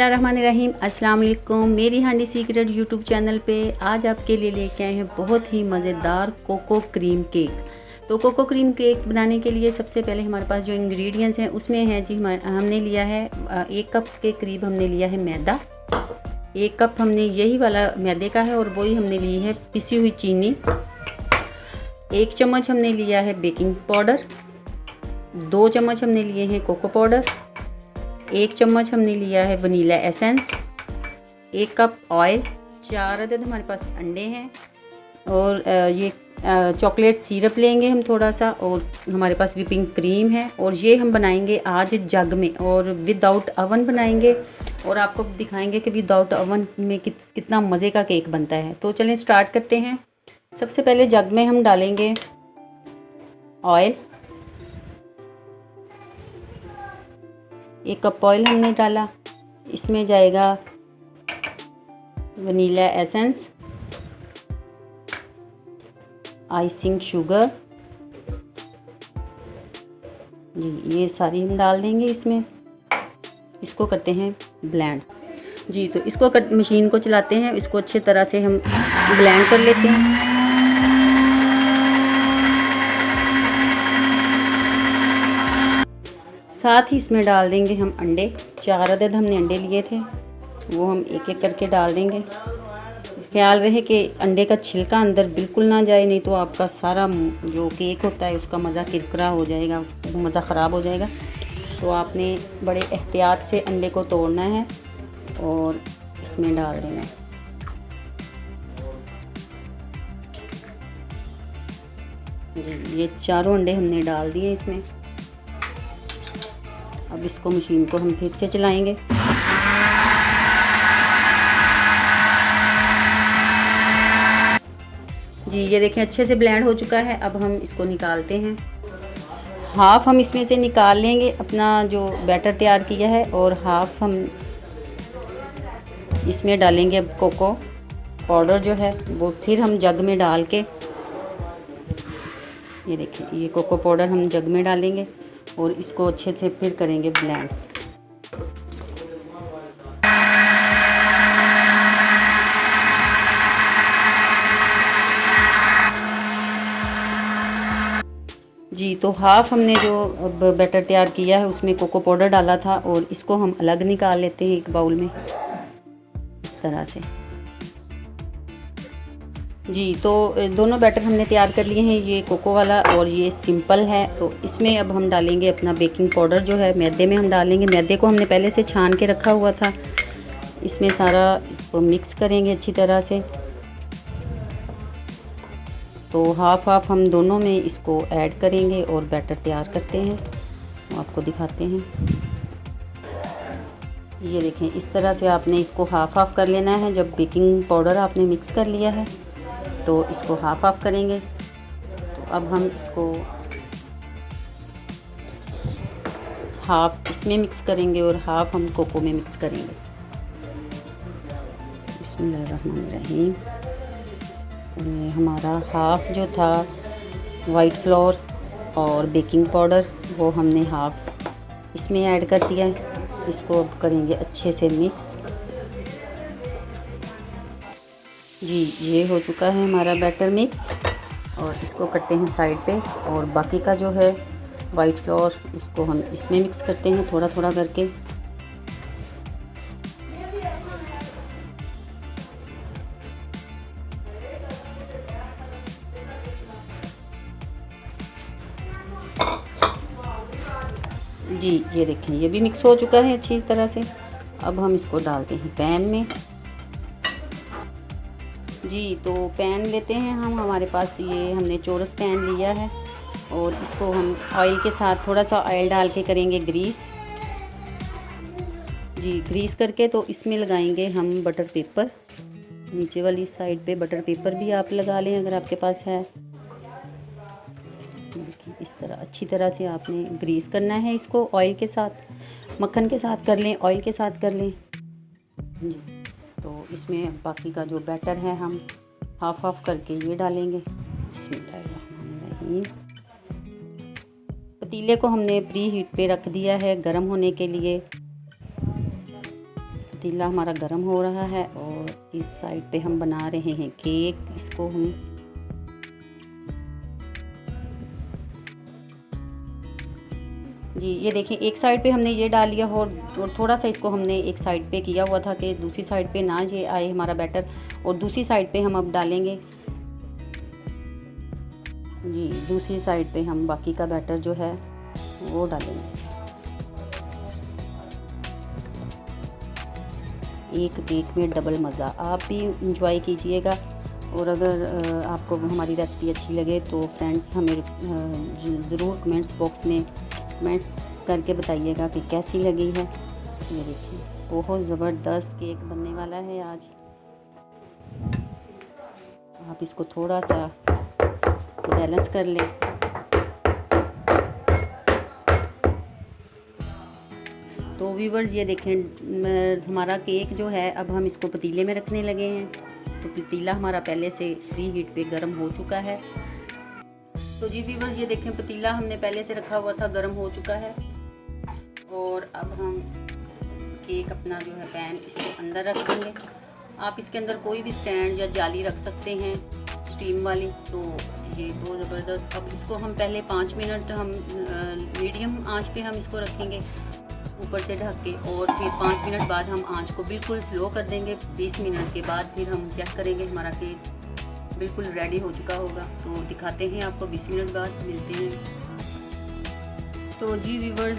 बिस्मिल्लाहिर्रहमानिर्रहीम। अस्सलाम वालेकुम। मेरी हांडी सीक्रेट यूट्यूब चैनल पे आज आपके लिए लेके आए हैं बहुत ही मज़ेदार कोको क्रीम केक। तो कोको क्रीम केक बनाने के लिए सबसे पहले हमारे पास जो इंग्रेडिएंट्स हैं उसमें है जी हमने लिया है 1 कप के करीब हमने लिया है मैदा। 1 कप हमने यही वाला मैदे का है और वही हमने ली है पिसी हुई चीनी। 1 चम्मच हमने लिया है बेकिंग पाउडर। 2 चम्मच हमने लिए हैं कोको पाउडर। 1 चम्मच हमने लिया है वनीला एसेंस। 1 cup oil. 4 अदद हमारे पास अंडे हैं और ये चॉकलेट सिरप लेंगे हम थोड़ा सा, और हमारे पास व्हिपिंग क्रीम है। और ये हम बनाएंगे आज जग में और विदाउट अवन बनाएंगे और आपको दिखाएंगे कि विदाउट अवन में कितना मज़े का केक बनता है। तो चलें स्टार्ट करते हैं। सबसे पहले जग में हम डालेंगे ऑयल। 1 कप ऑयल हमने डाला। इसमें जाएगा वनीला एसेंस, आइसिंग शुगर जी, ये सारी हम डाल देंगे इसमें। इसको करते हैं ब्लेंड जी। तो इसको मशीन को चलाते हैं, इसको अच्छे तरह से हम ब्लेंड कर लेते हैं। साथ ही इसमें डाल देंगे हम अंडे। 4 अदद हमने अंडे लिए थे, वो हम एक एक करके डाल देंगे। ख्याल रहे कि अंडे का छिलका अंदर बिल्कुल ना जाए, नहीं तो आपका सारा जो केक होता है उसका मज़ा किरकिरा हो जाएगा, मज़ा ख़राब हो जाएगा। तो आपने बड़े एहतियात से अंडे को तोड़ना है और इसमें डाल देना है। जी, ये चारों अंडे हमने डाल दिए इसमें। अब इसको मशीन को हम फिर से चलाएंगे। जी, ये देखें अच्छे से ब्लेंड हो चुका है। अब हम इसको निकालते हैं। हाफ़ हम इसमें से निकाल लेंगे अपना जो बैटर तैयार किया है, और हाफ़ हम इसमें डालेंगे अब कोको पाउडर जो है वो फिर हम जग में डाल के, ये देखिए ये कोको पाउडर हम जग में डालेंगे और इसको अच्छे से फिर करेंगे ब्लेंड। जी, तो हाफ़ हमने जो बैटर तैयार किया है उसमें कोको पाउडर डाला था और इसको हम अलग निकाल लेते हैं एक बाउल में इस तरह से। जी, तो दोनों बैटर हमने तैयार कर लिए हैं, ये कोको वाला और ये सिंपल है। तो इसमें अब हम डालेंगे अपना बेकिंग पाउडर जो है मैदे में हम डालेंगे। मैदे को हमने पहले से छान के रखा हुआ था। इसमें सारा इसको मिक्स करेंगे अच्छी तरह से। तो हाफ़ हम दोनों में इसको ऐड करेंगे और बैटर तैयार करते हैं, आपको दिखाते हैं। ये देखें इस तरह से आपने इसको हाफ़ कर लेना है। जब बेकिंग पाउडर आपने मिक्स कर लिया है तो इसको हाफ़ करेंगे। तो अब हम इसको हाफ़ इसमें मिक्स करेंगे और हाफ़ हम कोको में मिक्स करेंगे। बिस्मिल्लाहिर्रहमानिर्रहीम। ये हमारा हाफ़ जो था वाइट फ्लोर और बेकिंग पाउडर वो हमने हाफ़ इसमें ऐड कर दिया है। इसको अब करेंगे अच्छे से मिक्स। जी, ये हो चुका है हमारा बैटर मिक्स और इसको करते हैं साइड पे। और बाकी का जो है वाइट फ्लोर इसको हम इसमें मिक्स करते हैं थोड़ा थोड़ा करके। जी, ये देखें ये भी मिक्स हो चुका है अच्छी तरह से। अब हम इसको डालते हैं पैन में। जी, तो पैन लेते हैं हम। हमारे पास ये हमने चौरस पैन लिया है और इसको हम ऑयल के साथ थोड़ा सा ऑयल डाल के करेंगे ग्रीस। जी, ग्रीस करके तो इसमें लगाएंगे हम बटर पेपर। नीचे वाली साइड पे बटर पेपर भी आप लगा लें अगर आपके पास है। देखिए इस तरह अच्छी तरह से आपने ग्रीस करना है इसको ऑयल के साथ, मक्खन के साथ कर लें, ऑयल के साथ कर लें जी। तो इसमें बाकी का जो बैटर है हम हाफ़ करके ये डालेंगे। बिस्मिल्लाहिर्रहमानिर्रहीम। पतीले को हमने प्री हीट पे रख दिया है गर्म होने के लिए। पतीला हमारा गर्म हो रहा है और इस साइड पे हम बना रहे हैं केक। इसको हम जी ये देखिए, एक साइड पे हमने ये डाल लिया और थोड़ा सा इसको हमने एक साइड पे किया हुआ था कि दूसरी साइड पे ना ये आए हमारा बैटर। और दूसरी साइड पे हम अब डालेंगे जी, दूसरी साइड पे हम बाकी का बैटर जो है वो डालेंगे। एक केक में डबल मज़ा, आप भी इंजॉय कीजिएगा। और अगर आपको हमारी रेसिपी अच्छी लगे तो फ्रेंड्स हमें ज़रूर कमेंट्स बॉक्स में कमेंट्स करके बताइएगा कि कैसी लगी है। ये देखिए, बहुत ज़बरदस्त केक बनने वाला है आज। आप इसको थोड़ा सा बैलेंस कर लें। तो व्यूवर्स ये देखें, हमारा केक जो है अब हम इसको पतीले में रखने लगे हैं। तो पतीला हमारा पहले से प्री हीट पे गर्म हो चुका है। तो जी व्यूवर्स ये देखें, पतीला हमने पहले से रखा हुआ था, गर्म हो चुका है। और अब हम केक अपना जो है पैन इसको अंदर रख देंगे। आप इसके अंदर कोई भी स्टैंड या जाली रख सकते हैं स्टीम वाली। तो ये बहुत ज़बरदस्त। अब इसको हम पहले 5 मिनट हम मीडियम आंच पे हम इसको रखेंगे ऊपर से ढक के, और फिर 5 मिनट बाद हम आंच को बिल्कुल स्लो कर देंगे। 20 मिनट के बाद फिर हम चेक करेंगे, हमारा केक बिल्कुल रेडी हो चुका होगा। तो दिखाते हैं आपको 20 मिनट बाद मिलते हैं। तो जी व्यूवर्स,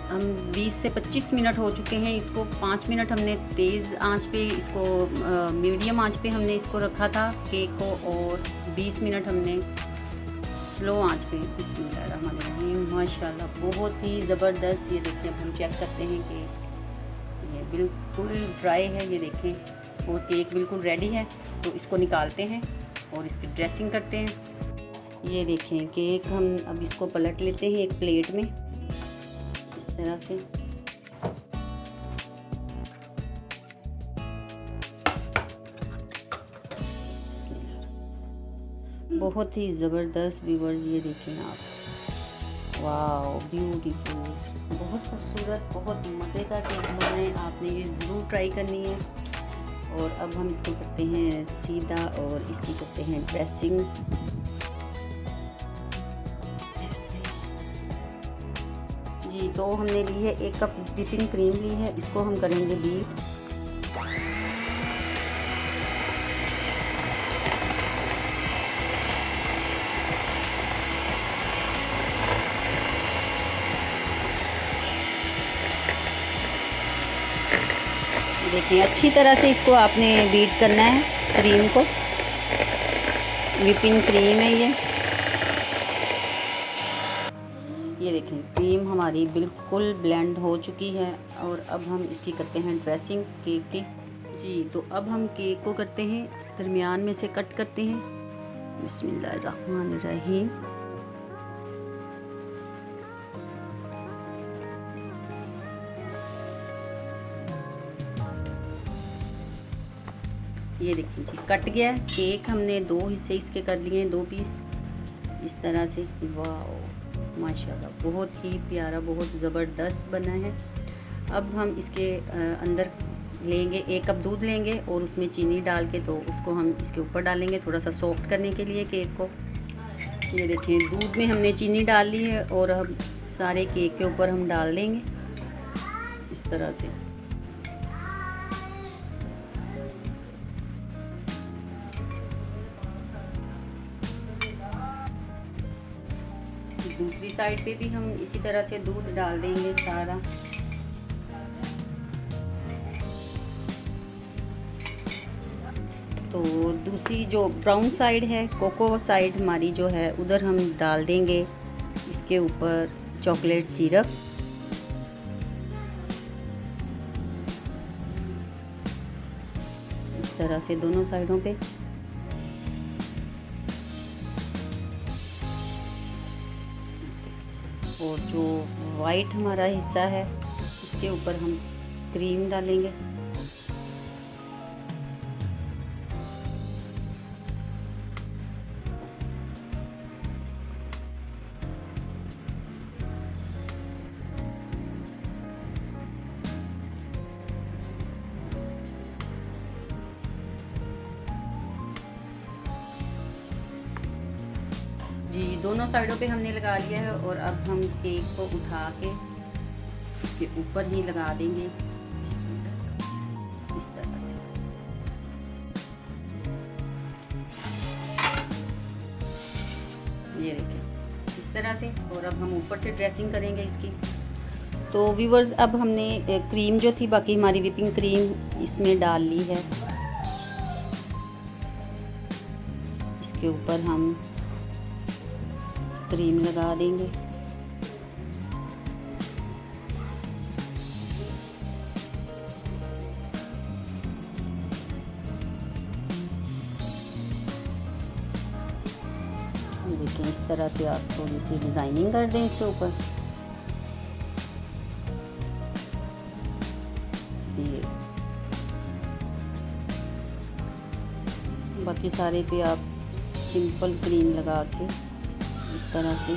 हम 20 से 25 मिनट हो चुके हैं। इसको 5 मिनट हमने तेज़ आंच पे, इसको मीडियम आंच पे हमने इसको रखा था केक को, और 20 मिनट हमने स्लो आंच पे। बिस्मिल्लाहिर्रहमानिर्रहीम, माशाल्लाह बहुत ही ज़बरदस्त। ये देखिए, अब हम चेक करते हैं कि ये बिल्कुल ड्राई है। ये देखें, और केक बिल्कुल रेडी है। तो इसको निकालते हैं और इसकी ड्रेसिंग करते हैं। ये देखें केक, हम अब इसको पलट लेते हैं एक प्लेट में इस तरह से। बहुत ही ज़बरदस्त व्यूवर्स, ये देखें आप, वाओ ब्यूटीफुल, बहुत खूबसूरत, बहुत मज़े का केक बना है। आपने ये ज़रूर ट्राई करनी है। और अब हम इसको करते हैं सीधा और इसकी करते हैं ड्रेसिंग। जी तो हमने ली है 1 कप व्हिपिंग क्रीम ली है, इसको हम करेंगे बीट। देखिए, अच्छी तरह से इसको आपने बीट करना है क्रीम को। व्हिपिंग क्रीम है ये देखें, क्रीम हमारी बिल्कुल ब्लेंड हो चुकी है। और अब हम इसकी करते हैं ड्रेसिंग केक की। जी तो अब हम केक को करते हैं, दरमियान में से कट करते हैं। बिस्मिल्लाहिर्रहमानिर्रहीम। ये देखिए जी, कट गया केक। हमने 2 हिस्से इसके कर लिए हैं, 2 पीस इस तरह से। वाह माशाल्लाह, बहुत ही प्यारा, बहुत ज़बरदस्त बना है। अब हम इसके अंदर लेंगे 1 कप दूध लेंगे और उसमें चीनी डाल के, तो उसको हम इसके ऊपर डालेंगे थोड़ा सा सॉफ्ट करने के लिए केक को। ये देखिए, दूध में हमने चीनी डाल ली है और अब सारे केक के ऊपर हम डाल देंगे इस तरह से। दूसरी साइड पे भी हम इसी तरह से दूध डाल देंगे सारा। तो दूसरी जो ब्राउन साइड है, कोको साइड हमारी जो है, उधर हम डाल देंगे इसके ऊपर चॉकलेट सिरप। इस तरह से दोनों साइडों पे। और जो वाइट हमारा हिस्सा है, इसके ऊपर हम क्रीम डालेंगे। जी दोनों साइडों पे हमने लगा लिया है और अब हम केक को उठा के इसके ऊपर ही लगा देंगे इस तरह से। ये देखिए इस तरह से। और अब हम ऊपर से ड्रेसिंग करेंगे इसकी। तो व्यूवर्स अब हमने क्रीम जो थी बाकी हमारी व्हिपिंग क्रीम इसमें डाल ली है। इसके ऊपर हम क्रीम लगा देंगे। देखिए इस तरह से आप थोड़ी सी डिज़ाइनिंग कर दें इसके ऊपर। ये बाकी सारे पे आप सिंपल क्रीम लगा के इस तरह से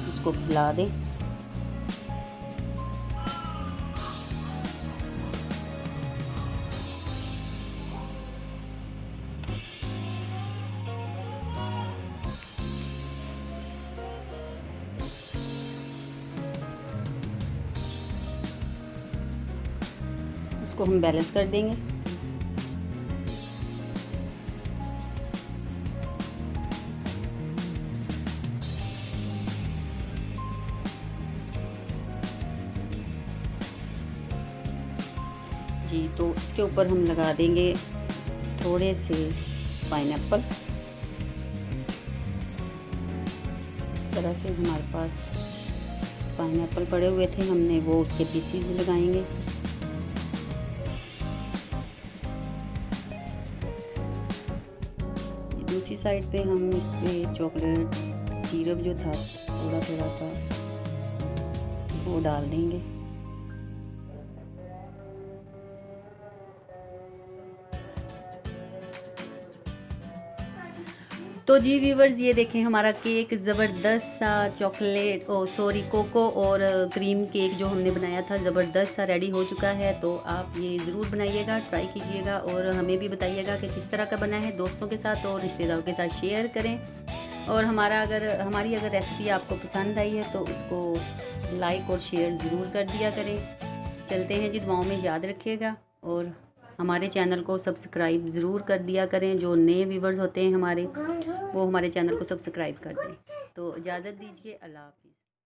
इसको फैला दें। इसको हम बैलेंस कर देंगे। जी तो इसके ऊपर हम लगा देंगे थोड़े से पाइनएप्पल। इस तरह से हमारे पास पाइनएप्पल पड़े हुए थे, हमने वो उसके पीसीज लगाएंगे। दूसरी साइड पे हम इस पे चॉकलेट सिरप जो था थोड़ा थोड़ा सा वो डाल देंगे। तो जी व्यूवर्स ये देखें हमारा केक ज़बरदस्त सा चॉकलेट कोको और क्रीम केक जो हमने बनाया था ज़बरदस्त सा रेडी हो चुका है। तो आप ये ज़रूर बनाइएगा, ट्राई कीजिएगा और हमें भी बताइएगा कि किस तरह का बना है। दोस्तों के साथ और रिश्तेदारों के साथ शेयर करें। और हमारी अगर रेसिपी आपको पसंद आई है तो उसको लाइक और शेयर ज़रूर कर दिया करें। चलते हैं जी, दुआओं में याद रखिएगा और हमारे चैनल को सब्सक्राइब ज़रूर कर दिया करें। जो नए व्यूवर्स होते हैं हमारे वो हमारे चैनल को सब्सक्राइब कर दें। तो इजाज़त दीजिए, अल्लाह हाफ़िज़।